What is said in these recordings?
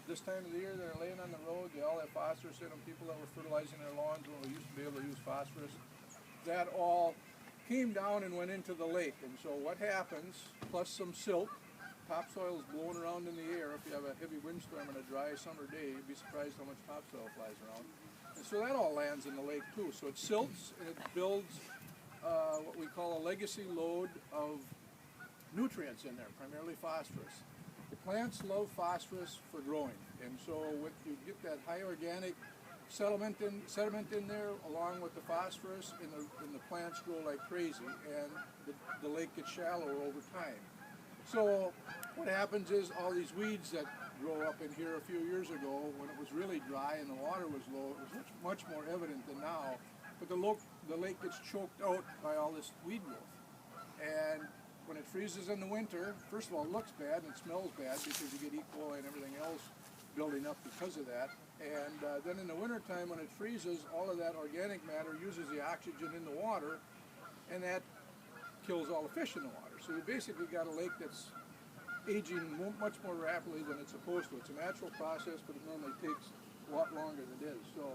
this time of the year they're laying on the road, they all have phosphorus in them. People that were fertilizing their lawns when we used to be able to use phosphorus, that all came down and went into the lake. And so what happens, plus some silt, topsoil is blowing around in the air. If you have a heavy windstorm on a dry summer day, you'd be surprised how much topsoil flies around. And so that all lands in the lake too. So it silts and it builds what we call a legacy load of nutrients in there, primarily phosphorus. The plants love phosphorus for growing, and so you get that high organic sediment in there along with the phosphorus, and the plants grow like crazy, and the lake gets shallower over time. So what happens is all these weeds that grow up in here a few years ago, when it was really dry and the water was low, it was much more evident than now, but the lake gets choked out by all this weed growth. And when it freezes in the winter, first of all, it looks bad and it smells bad because you get E. coli and everything else building up because of that. And then in the wintertime, when it freezes, all of that organic matter uses the oxygen in the water, and that kills all the fish in the water. So you basically got a lake that's aging much more rapidly than it's supposed to. It's a natural process, but it normally takes a lot longer than it is. So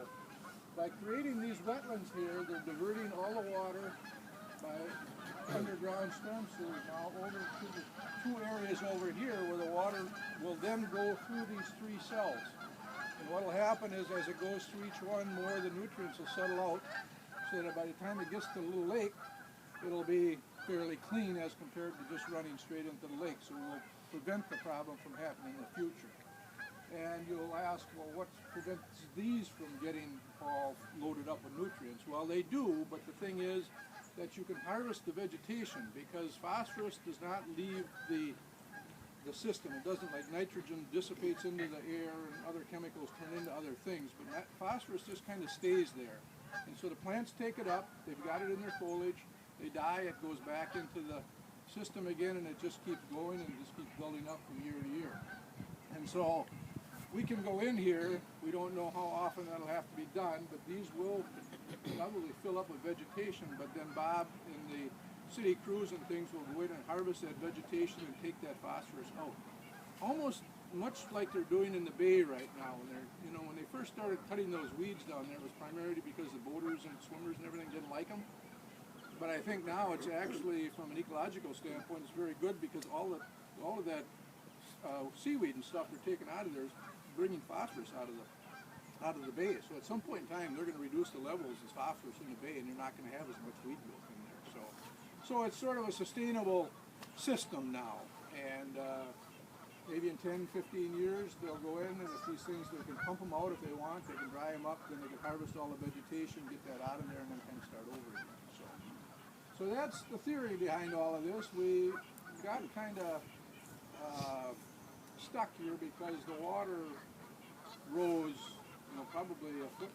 by creating these wetlands here, they're diverting all the water by underground storm sewers now over to the two areas over here where the water will then go through these three cells. And what will happen is as it goes through each one, more of the nutrients will settle out so that by the time it gets to the little lake, it'll be fairly clean as compared to just running straight into the lake. So we'll prevent the problem from happening in the future. And you'll ask, well, what prevents these from getting all loaded up with nutrients? Well, they do, but the thing is that you can harvest the vegetation because phosphorus does not leave the system. It doesn't, like nitrogen dissipates into the air and other chemicals turn into other things, but that phosphorus just kind of stays there. And so the plants take it up, they've got it in their foliage, they die, it goes back into the system again, and it just keeps going and just keeps building up from year to year. And so we can go in here, we don't know how often that'll have to be done, but these will probably fill up with vegetation, but then Bob and the city crews and things will go in and harvest that vegetation and take that phosphorus out. Almost much like they're doing in the bay right now. When they first started cutting those weeds down there, it was primarily because the boaters and swimmers and everything didn't like them. But I think now it's actually, from an ecological standpoint, it's very good because all of that seaweed and stuff they're taking out of there is bringing phosphorus out of the bay. So at some point in time, they're going to reduce the levels of phosphorus in the bay, and you're not going to have as much weed growth in there. So it's sort of a sustainable system now, and maybe in 10, 15 years they'll go in, and if these things, they can pump them out if they want, they can dry them up, then they can harvest all the vegetation, get that out of there, and then kind of start over again. So that's the theory behind all of this. We got kind of stuck here because the water rose, probably 1.5 feet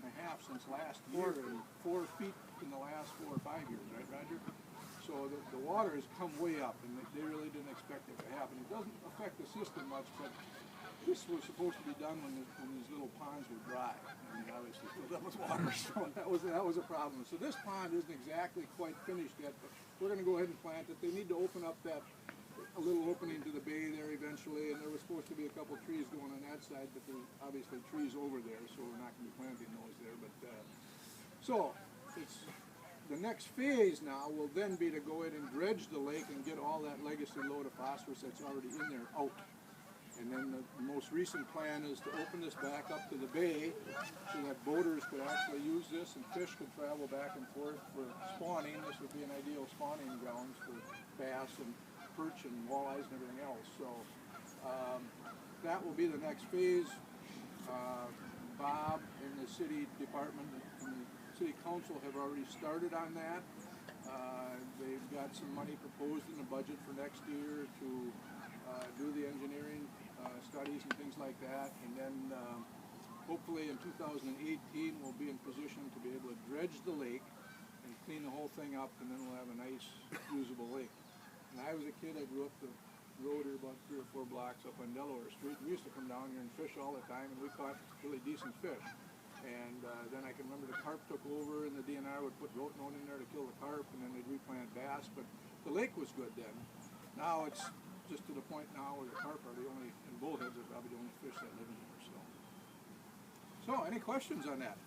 since last year, and 4 feet in the last 4 or 5 years, right, Roger? So the water has come way up, and they really didn't expect it to happen. It doesn't affect the system much, but this was supposed to be done when these little ponds were dry, and they obviously filled up with water, so that was a problem. So this pond isn't exactly quite finished yet, but we're going to go ahead and plant it. They need to open up a little opening to the bay there eventually, and there was supposed to be a couple of trees going on that side, but there's obviously trees over there, so we're not going to be planting those there. But so it's the next phase now will then be to go in and dredge the lake and get all that legacy load of phosphorus that's already in there out. And then the most recent plan is to open this back up to the bay so that boaters could actually use this and fish could travel back and forth for spawning. This would be an ideal spawning grounds for bass and perch and walleyes and everything else. So that will be the next phase. Bob and the city department and the city council have already started on that. They've got some money proposed in the budget for next year to do the engineering studies and things like that, and then hopefully in 2018 we'll be in position to be able to dredge the lake and clean the whole thing up, and then we'll have a nice usable lake. When I was a kid, I grew up the road here about 3 or 4 blocks up on Delaware Street. We used to come down here and fish all the time, and we caught really decent fish. And then I can remember the carp took over, and the DNR would put rotenone in there to kill the carp, and then they'd replant bass. But the lake was good then. Now it's just to the point now where the carp are the only, and bullheads are probably the only fish that live in there. So Any questions on that?